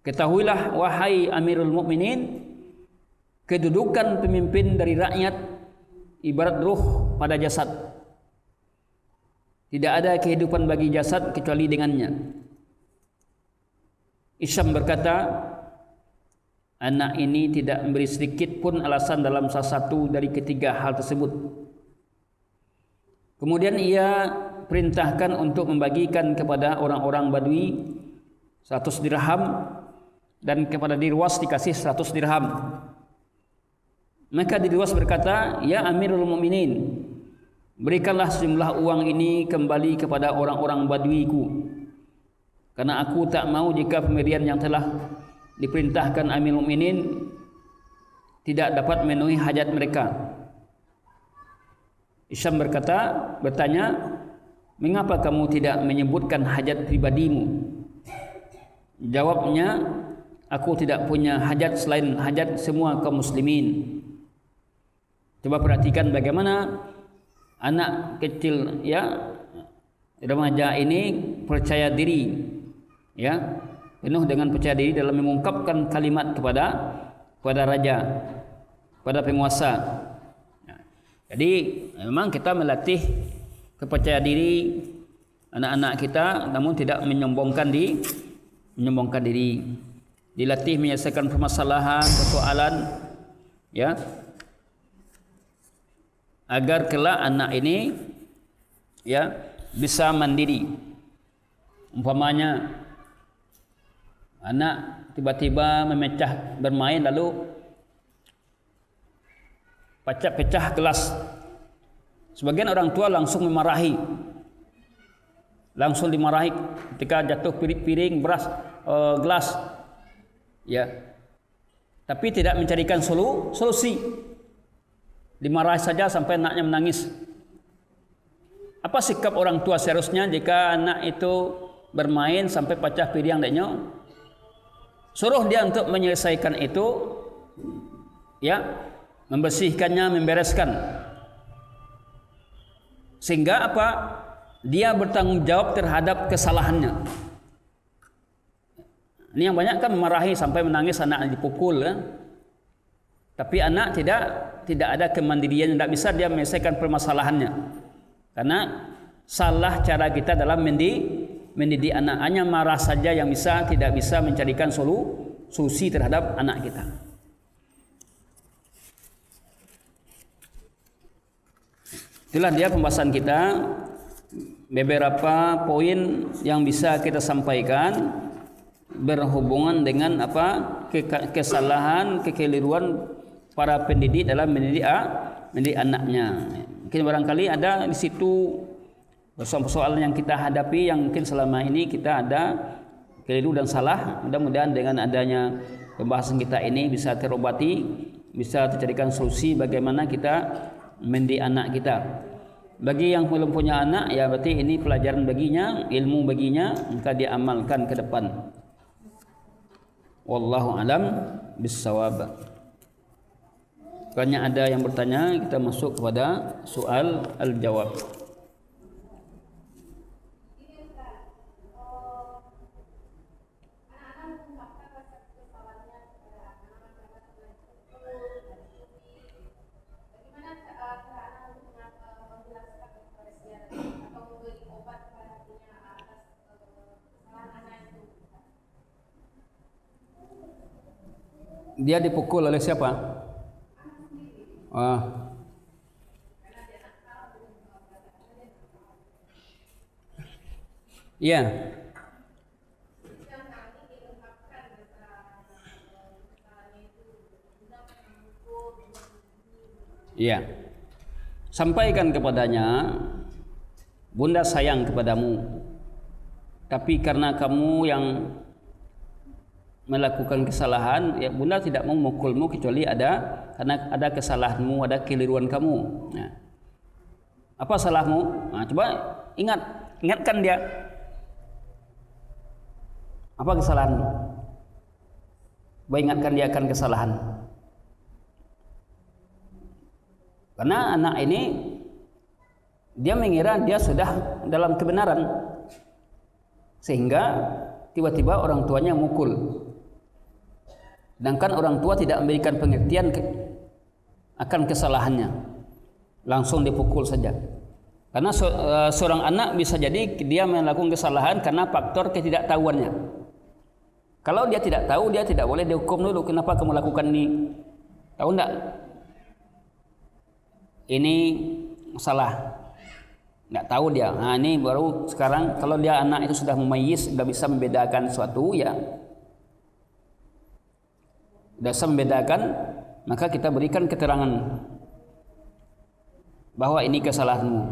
Ketahuilah wahai Amirul Mukminin, kedudukan pemimpin dari rakyat ibarat ruh pada jasad. Tidak ada kehidupan bagi jasad kecuali dengannya. Hisham berkata, anak ini tidak memberi sedikit pun alasan dalam salah satu dari ketiga hal tersebut. Kemudian ia perintahkan untuk membagikan kepada orang-orang Badui 100 dirham dan kepada Dirwas dikasih 100 dirham. Maka Dirwas berkata, ya Amirul Mukminin, berikanlah sejumlah uang ini kembali kepada orang-orang Baduiku, karena aku tak mau jika pemberian yang telah diperintahkan Amirul Mukminin tidak dapat memenuhi hajat mereka. Hisham bertanya, mengapa kamu tidak menyebutkan hajat pribadimu? Jawabnya, aku tidak punya hajat selain hajat semua kaum muslimin. Coba perhatikan bagaimana anak kecil, ya, remaja ini percaya diri, ya, penuh dengan percaya diri dalam mengungkapkan kalimat kepada raja, pada penguasa. Jadi memang kita melatih kepercayaan diri anak-anak kita, namun tidak menyombongkan diri. Dilatih menyelesaikan permasalahan, persoalan, ya, agar kelak anak ini ya bisa mandiri. Umpamanya anak tiba-tiba memecah bermain lalu pecah gelas. Sebagian orang tua langsung memarahi, langsung dimarahi ketika jatuh piring, beras, gelas, ya. Tapi tidak mencarikan solusi, dimarahi saja sampai anaknya menangis. Apa sikap orang tua seharusnya jika anak itu bermain sampai pecah piring adanya? Suruh dia untuk menyelesaikan itu, ya, membersihkannya, membereskan. Sehingga apa? Dia bertanggung jawab terhadap kesalahannya. Ini yang banyak kan memarahi sampai menangis, anak dipukul, ya. Tapi anak tidak ada kemandirian, tidak bisa dia menyelesaikan permasalahannya. Karena salah cara kita dalam mendidik anak, hanya marah saja yang bisa, tidak bisa mencarikan solusi terhadap anak kita. Itulah dia pembahasan kita, beberapa poin yang bisa kita sampaikan berhubungan dengan kesalahan, kekeliruan para pendidik dalam mendidik anaknya. Mungkin barangkali ada di situ persoalan yang kita hadapi yang mungkin selama ini kita ada keliru dan salah. Mudah-mudahan dengan adanya pembahasan kita ini bisa terobati, bisa terjadikan solusi bagaimana kita mendidik anak kita. Bagi yang belum punya anak, ya berarti ini pelajaran baginya, ilmu baginya, maka dia amalkan ke depan. Wallahu alam bissawab. Karena ada yang bertanya, kita masuk kepada soal al-jawab. Dia dipukul oleh siapa? Iya. Iya. Sampaikan kepadanya, Bunda sayang kepadamu, tapi karena kamu yang melakukan kesalahan, ya Bunda tidak mau memukulmu kecuali karena ada kesalahanmu, ada keliruan kamu. Nah, apa salahmu? Nah, coba ingatkan dia. Apa kesalahanmu? Coba ingatkan dia akan kesalahan. Karena anak ini dia mengira dia sudah dalam kebenaran, sehingga tiba-tiba orang tuanya mukul. Sedangkan orang tua tidak memberikan pengertian akan kesalahannya, langsung dipukul saja. Karena seorang anak bisa jadi dia melakukan kesalahan karena faktor ketidaktahuannya. Kalau dia tidak tahu, dia tidak boleh dihukum dulu. Kenapa kamu lakukan ini? Tahu enggak? Ini salah. Enggak tahu dia. Nah, ini baru sekarang kalau dia anak itu sudah memayyiz, sudah bisa membedakan sesuatu, ya. Sudah bisa membedakan, maka kita berikan keterangan bahwa ini kesalahanmu.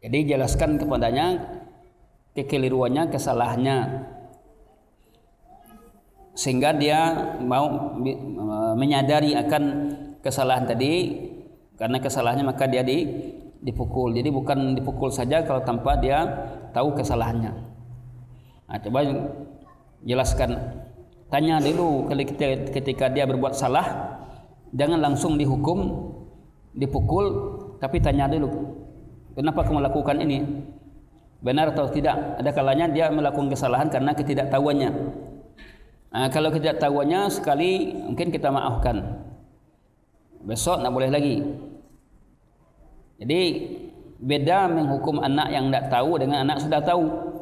Jadi jelaskan kepadanya kekeliruannya, kesalahannya, sehingga dia mau menyadari akan kesalahan tadi. Karena kesalahannya maka dia dipukul. Jadi bukan dipukul saja kalau tanpa dia tahu kesalahannya. Nah, coba jelaskan. Tanya dulu ketika dia berbuat salah, jangan langsung dihukum, dipukul, tapi tanya dulu, kenapa kamu lakukan ini? Benar atau tidak? Ada kalanya dia melakukan kesalahan karena ketidaktahuannya. Nah, kalau ketidaktahuannya sekali mungkin kita maafkan, besok tidak boleh lagi. Jadi beda menghukum anak yang tidak tahu dengan anak sudah tahu.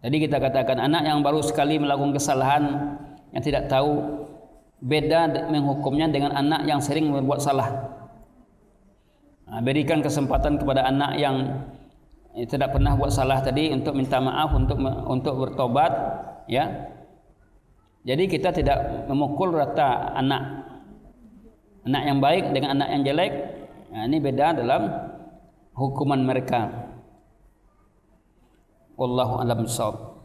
Jadi kita katakan anak yang baru sekali melakukan kesalahan yang tidak tahu, beda menghukumnya dengan anak yang sering berbuat salah. Berikan kesempatan kepada anak yang tidak pernah buat salah tadi untuk minta maaf, untuk bertobat, ya. Jadi kita tidak memukul rata anak yang baik dengan anak yang jelek. Nah, ini beda dalam hukuman mereka. Wallahu a'lam bishawab.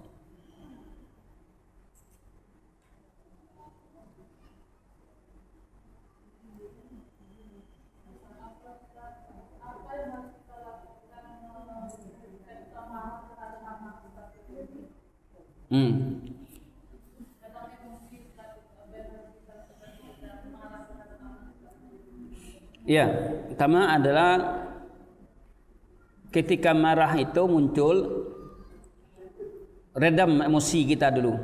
Ya, pertama adalah ketika marah itu muncul, redam emosi kita dulu.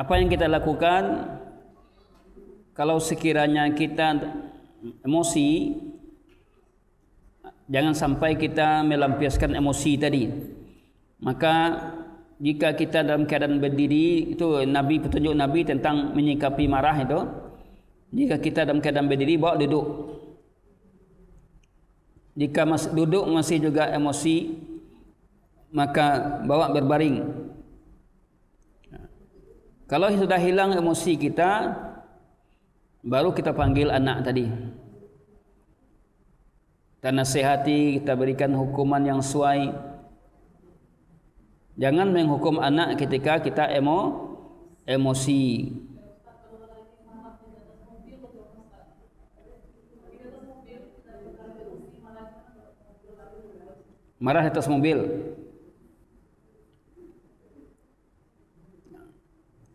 Apa yang kita lakukan kalau sekiranya kita emosi, jangan sampai kita melampiaskan emosi tadi. Maka jika kita dalam keadaan berdiri, itu petunjuk Nabi tentang menyikapi marah itu. Jika kita dalam keadaan berdiri, bawa duduk. Jika duduk masih juga emosi, maka bawa berbaring. Kalau sudah hilang emosi kita, baru kita panggil anak tadi. Kita nasihati, kita berikan hukuman yang sesuai. Jangan menghukum anak ketika kita emosi. Marah di atas mobil,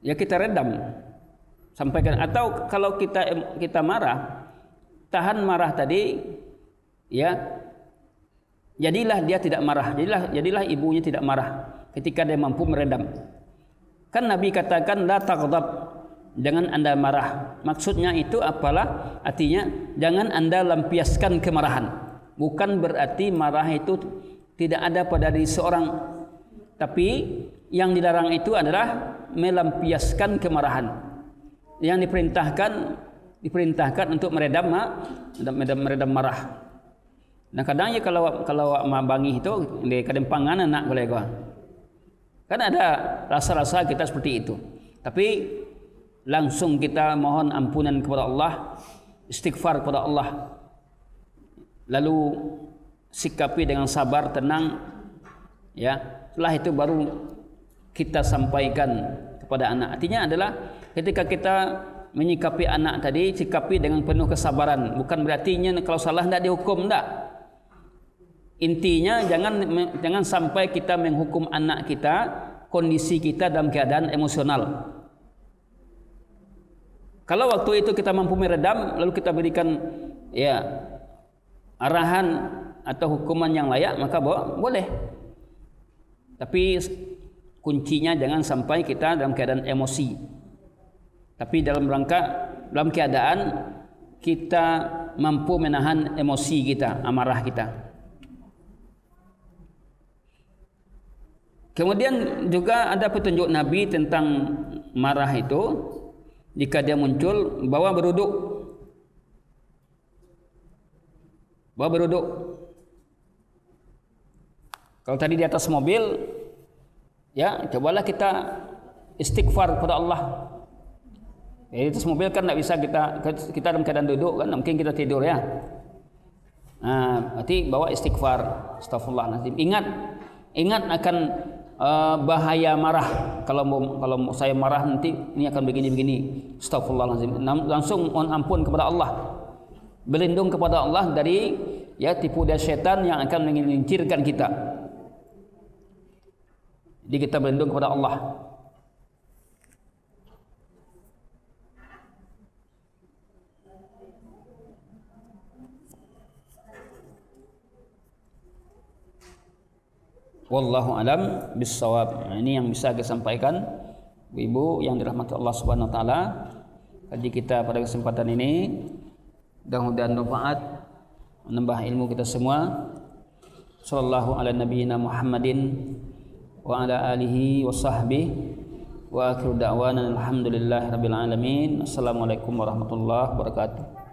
ya kita redam, sampaikan. Atau kalau kita marah, tahan marah tadi, ya, jadilah dia tidak marah, jadilah ibunya tidak marah ketika dia mampu meredam. Kan Nabi katakan la taghdab, jangan anda marah. Maksudnya itu apalah? Artinya jangan anda lampiaskan kemarahan. Bukan berarti marah itu tidak ada pada diri seorang, tapi yang dilarang itu adalah melampiaskan kemarahan. Yang diperintahkan untuk meredam marah. Nah kadangnya kalau mabangi itu di kadempangan anak boleh gua. Kan ada rasa-rasa kita seperti itu. Tapi langsung kita mohon ampunan kepada Allah, istighfar kepada Allah. Lalu sikapi dengan sabar, tenang, ya. Setelah itu baru kita sampaikan kepada anak. Artinya adalah ketika kita menyikapi anak tadi, sikapi dengan penuh kesabaran. Bukan berartinya kalau salah tidak dihukum, tidak. Intinya jangan sampai kita menghukum anak kita, kondisi kita dalam keadaan emosional. Kalau waktu itu kita mampu meredam, lalu kita berikan, ya, arahan atau hukuman yang layak, maka boleh. Tapi kuncinya jangan sampai kita dalam keadaan emosi. Tapi dalam keadaan kita mampu menahan emosi kita, amarah kita. Kemudian juga ada petunjuk Nabi tentang marah itu. Jika dia muncul, bawa beruduk. Kalau tadi di atas mobil, ya cobalah kita istighfar kepada Allah. Di atas mobil kan tidak bisa kita dalam keadaan duduk kan, mungkin kita tidur ya. Nah, berarti bawa istighfar, astagfirullahaladzim. Ingat akan bahaya marah. Kalau saya marah nanti ini akan begini. Astagfirullahaladzim. Langsung mohon ampun kepada Allah. Berlindung kepada Allah dari tipu daya setan yang akan menggelincirkan kita. Jadi kita berlindung kepada Allah. Wallahu alam bissawab. Ini yang bisa saya sampaikan, Ibu yang dirahmati Allah Subhanahu wa taala. Kaji kita pada kesempatan ini mudah-mudahan manfaat, menambah ilmu kita semua. Sallallahu ala nabiyyina Muhammadin wa ala alihi wa sahbihi wa akhiru da'wana alhamdulillahi rabbil alamin. Assalamualaikum warahmatullahi wabarakatuh.